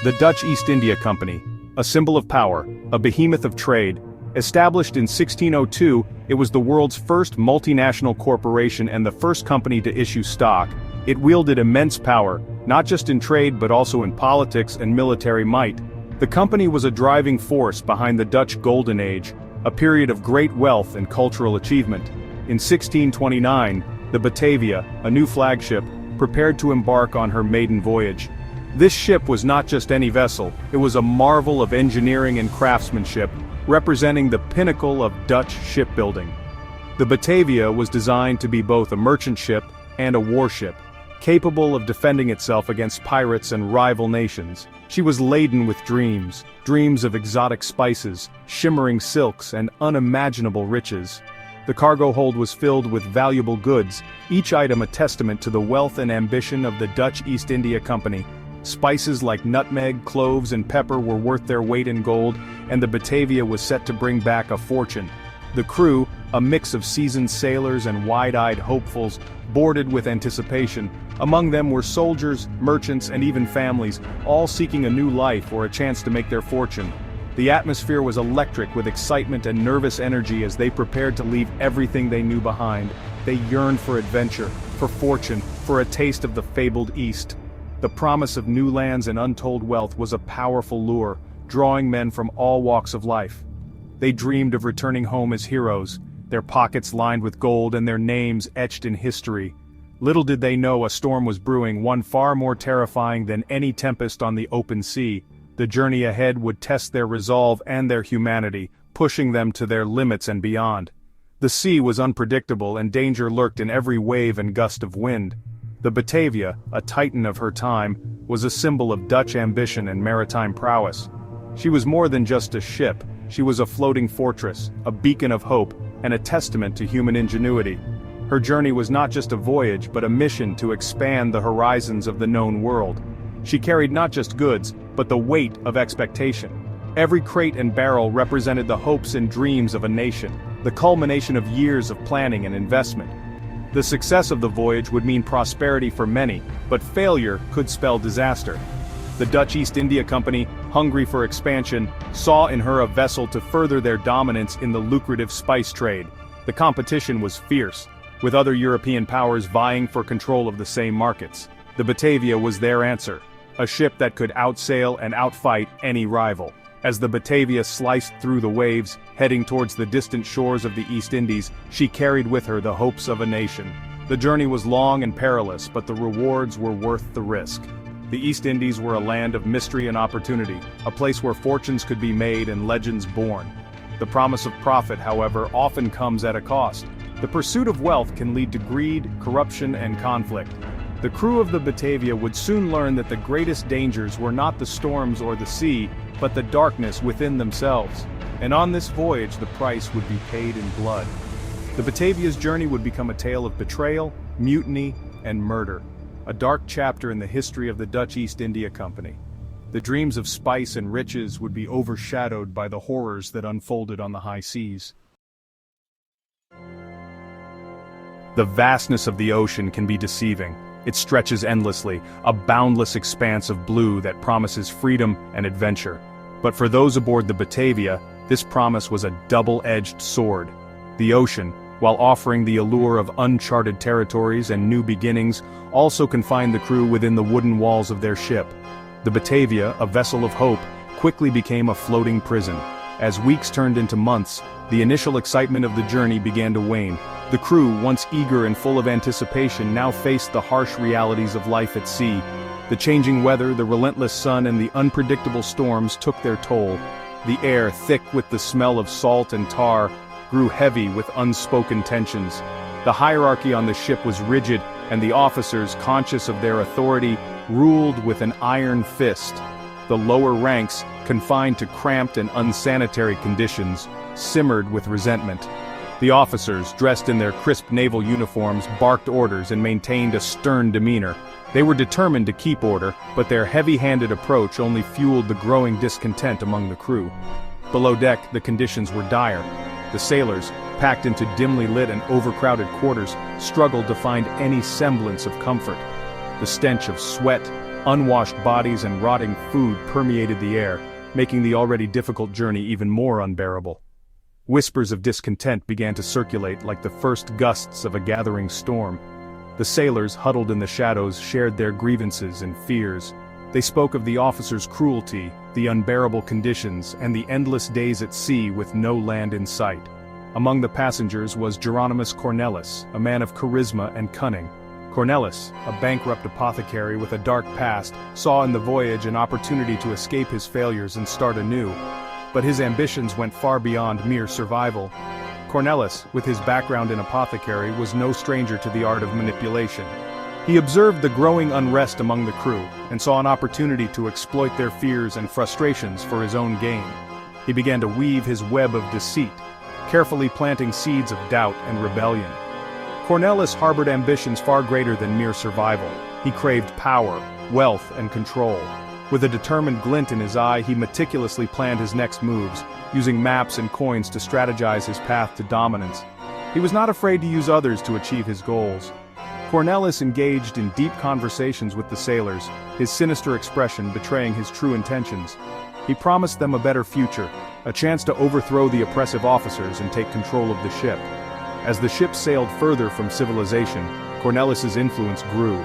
The Dutch East India Company, a symbol of power, a behemoth of trade. Established in 1602, it was the world's first multinational corporation and the first company to issue stock. It wielded immense power, not just in trade but also in politics and military might. The company was a driving force behind the Dutch Golden Age, a period of great wealth and cultural achievement. In 1629, the Batavia, a new flagship, prepared to embark on her maiden voyage. This ship was not just any vessel, it was a marvel of engineering and craftsmanship, representing the pinnacle of Dutch shipbuilding. The Batavia was designed to be both a merchant ship and a warship, capable of defending itself against pirates and rival nations. She was laden with dreams of exotic spices, shimmering silks, and unimaginable riches. The cargo hold was filled with valuable goods, each item a testament to the wealth and ambition of the Dutch East India Company. Spices like nutmeg, cloves, and pepper were worth their weight in gold, and the Batavia was set to bring back a fortune. The crew, a mix of seasoned sailors and wide-eyed hopefuls, boarded with anticipation. Among them were soldiers, merchants, and even families, all seeking a new life or a chance to make their fortune. The atmosphere was electric with excitement and nervous energy as they prepared to leave everything they knew behind. They yearned for adventure, for fortune, for a taste of the fabled East. The promise of new lands and untold wealth was a powerful lure, drawing men from all walks of life. They dreamed of returning home as heroes, their pockets lined with gold and their names etched in history. Little did they know a storm was brewing, one far more terrifying than any tempest on the open sea. The journey ahead would test their resolve and their humanity, pushing them to their limits and beyond. The sea was unpredictable and danger lurked in every wave and gust of wind. The Batavia, a titan of her time, was a symbol of Dutch ambition and maritime prowess. She was more than just a ship, she was a floating fortress, a beacon of hope, and a testament to human ingenuity. Her journey was not just a voyage but a mission to expand the horizons of the known world. She carried not just goods, but the weight of expectation. Every crate and barrel represented the hopes and dreams of a nation, the culmination of years of planning and investment. The success of the voyage would mean prosperity for many, but failure could spell disaster. The Dutch East India Company, hungry for expansion, saw in her a vessel to further their dominance in the lucrative spice trade. The competition was fierce, with other European powers vying for control of the same markets. The Batavia was their answer, a ship that could outsail and outfight any rival. As the Batavia sliced through the waves, heading towards the distant shores of the East Indies, she carried with her the hopes of a nation. The journey was long and perilous, but the rewards were worth the risk. The East Indies were a land of mystery and opportunity, a place where fortunes could be made and legends born. The promise of profit, however, often comes at a cost. The pursuit of wealth can lead to greed, corruption, and conflict. The crew of the Batavia would soon learn that the greatest dangers were not the storms or the sea, but the darkness within themselves. And on this voyage the price would be paid in blood. The Batavia's journey would become a tale of betrayal, mutiny, and murder. A dark chapter in the history of the Dutch East India Company. The dreams of spice and riches would be overshadowed by the horrors that unfolded on the high seas. The vastness of the ocean can be deceiving. It stretches endlessly, a boundless expanse of blue that promises freedom and adventure. But for those aboard the Batavia, this promise was a double-edged sword. The ocean, while offering the allure of uncharted territories and new beginnings, also confined the crew within the wooden walls of their ship. The Batavia, a vessel of hope, quickly became a floating prison. As weeks turned into months, the initial excitement of the journey began to wane. The crew, once eager and full of anticipation, now faced the harsh realities of life at sea. The changing weather, the relentless sun, and the unpredictable storms took their toll. The air, thick with the smell of salt and tar, grew heavy with unspoken tensions. The hierarchy on the ship was rigid, and the officers, conscious of their authority, ruled with an iron fist. The lower ranks, confined to cramped and unsanitary conditions, simmered with resentment. The officers, dressed in their crisp naval uniforms, barked orders and maintained a stern demeanor. They were determined to keep order, but their heavy-handed approach only fueled the growing discontent among the crew. Below deck, the conditions were dire. The sailors, packed into dimly lit and overcrowded quarters, struggled to find any semblance of comfort. The stench of sweat, Unwashed bodies and rotting food permeated the air, making the already difficult journey even more unbearable. Whispers of discontent began to circulate like the first gusts of a gathering storm. The sailors, huddled in the shadows, shared their grievances and fears. They spoke of the officers' cruelty, the unbearable conditions, and the endless days at sea with no land in sight. Among the passengers was Cornelisz, a man of charisma and cunning. Cornelisz, a bankrupt apothecary with a dark past, saw in the voyage an opportunity to escape his failures and start anew. But his ambitions went far beyond mere survival. Cornelisz, with his background in apothecary, was no stranger to the art of manipulation. He observed the growing unrest among the crew, and saw an opportunity to exploit their fears and frustrations for his own gain. He began to weave his web of deceit, carefully planting seeds of doubt and rebellion. Cornelisz harbored ambitions far greater than mere survival. He craved power, wealth, and control. With a determined glint in his eye, he meticulously planned his next moves, using maps and coins to strategize his path to dominance. He was not afraid to use others to achieve his goals. Cornelisz engaged in deep conversations with the sailors, his sinister expression betraying his true intentions. He promised them a better future, a chance to overthrow the oppressive officers and take control of the ship. As the ship sailed further from civilization, Cornelisz's influence grew.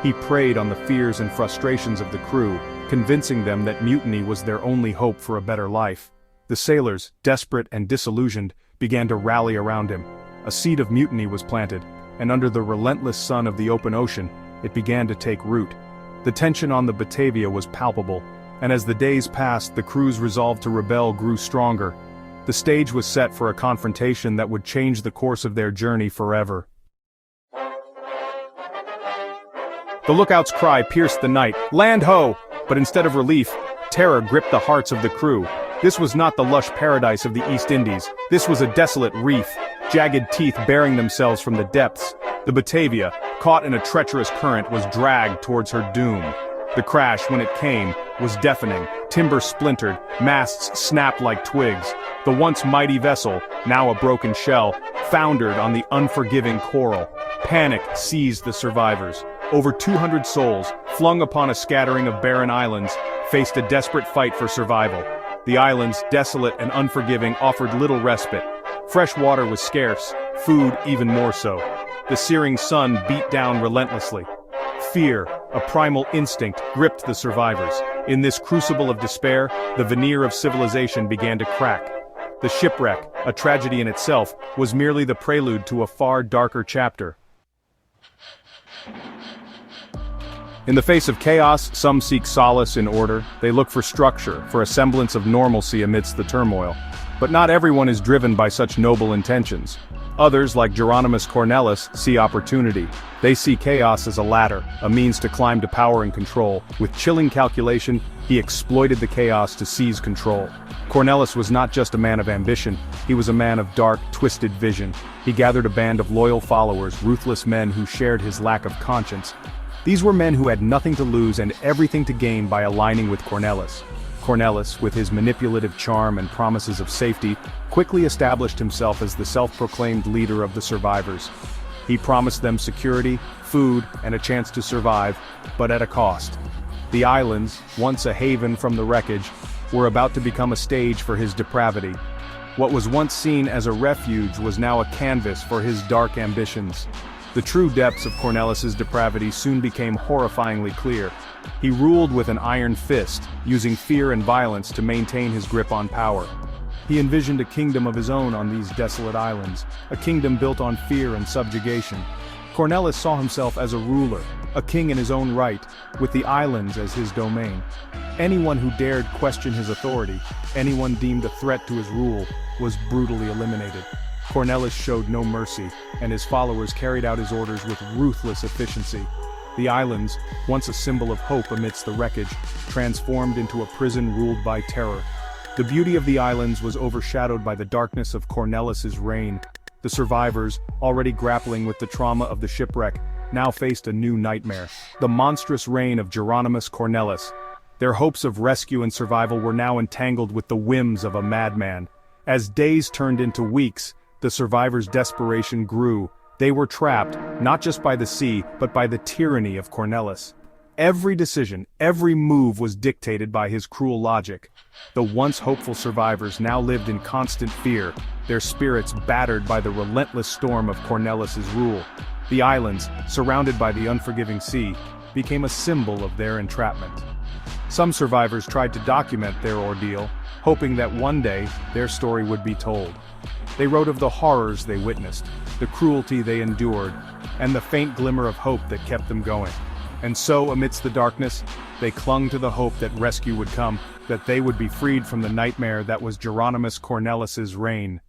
He preyed on the fears and frustrations of the crew, convincing them that mutiny was their only hope for a better life. The sailors, desperate and disillusioned, began to rally around him. A seed of mutiny was planted, and under the relentless sun of the open ocean, it began to take root. The tension on the Batavia was palpable, and as the days passed, the crew's resolve to rebel grew stronger. The stage was set for a confrontation that would change the course of their journey forever. The lookout's cry pierced the night, "Land ho!" But instead of relief, terror gripped the hearts of the crew. This was not the lush paradise of the East Indies. This was a desolate reef, jagged teeth baring themselves from the depths. The Batavia, caught in a treacherous current, was dragged towards her doom. The crash, when it came, was deafening. Timber splintered, masts snapped like twigs. The once mighty vessel, now a broken shell, foundered on the unforgiving coral. Panic seized the survivors. Over 200 souls, flung upon a scattering of barren islands, faced a desperate fight for survival. The islands, desolate and unforgiving, offered little respite. Fresh water was scarce, food even more so. The searing sun beat down relentlessly. Fear, a primal instinct, gripped the survivors. In this crucible of despair, the veneer of civilization began to crack. The shipwreck, a tragedy in itself, was merely the prelude to a far darker chapter. In the face of chaos, some seek solace in order. They look for structure, for a semblance of normalcy amidst the turmoil. But not everyone is driven by such noble intentions. Others, like Cornelisz, see opportunity. They see chaos as a ladder, a means to climb to power and control. With chilling calculation, he exploited the chaos to seize control. Cornelisz was not just a man of ambition, he was a man of dark, twisted vision. He gathered a band of loyal followers, ruthless men who shared his lack of conscience. These were men who had nothing to lose and everything to gain by aligning with Cornelisz. Cornelisz, with his manipulative charm and promises of safety, quickly established himself as the self-proclaimed leader of the survivors. He promised them security, food, and a chance to survive, but at a cost. The islands, once a haven from the wreckage, were about to become a stage for his depravity. What was once seen as a refuge was now a canvas for his dark ambitions. The true depths of Cornelisz's depravity soon became horrifyingly clear. He ruled with an iron fist, using fear and violence to maintain his grip on power. He envisioned a kingdom of his own on these desolate islands, a kingdom built on fear and subjugation. Cornelisz saw himself as a ruler, a king in his own right, with the islands as his domain. Anyone who dared question his authority, anyone deemed a threat to his rule, was brutally eliminated. Cornelisz showed no mercy, and his followers carried out his orders with ruthless efficiency. The islands, once a symbol of hope amidst the wreckage, transformed into a prison ruled by terror. The beauty of the islands was overshadowed by the darkness of Cornelisz's reign. The survivors, already grappling with the trauma of the shipwreck, now faced a new nightmare: the monstrous reign of Cornelisz. Their hopes of rescue and survival were now entangled with the whims of a madman. As days turned into weeks, the survivors' desperation grew. They were trapped, not just by the sea, but by the tyranny of Cornelisz. Every decision, every move was dictated by his cruel logic. The once hopeful survivors now lived in constant fear, their spirits battered by the relentless storm of Cornelis's rule. The islands, surrounded by the unforgiving sea, became a symbol of their entrapment. Some survivors tried to document their ordeal, hoping that one day their story would be told. They wrote of the horrors they witnessed, the cruelty they endured, and the faint glimmer of hope that kept them going. And so, amidst the darkness, they clung to the hope that rescue would come, that they would be freed from the nightmare that was Geronimus Cornelis's reign.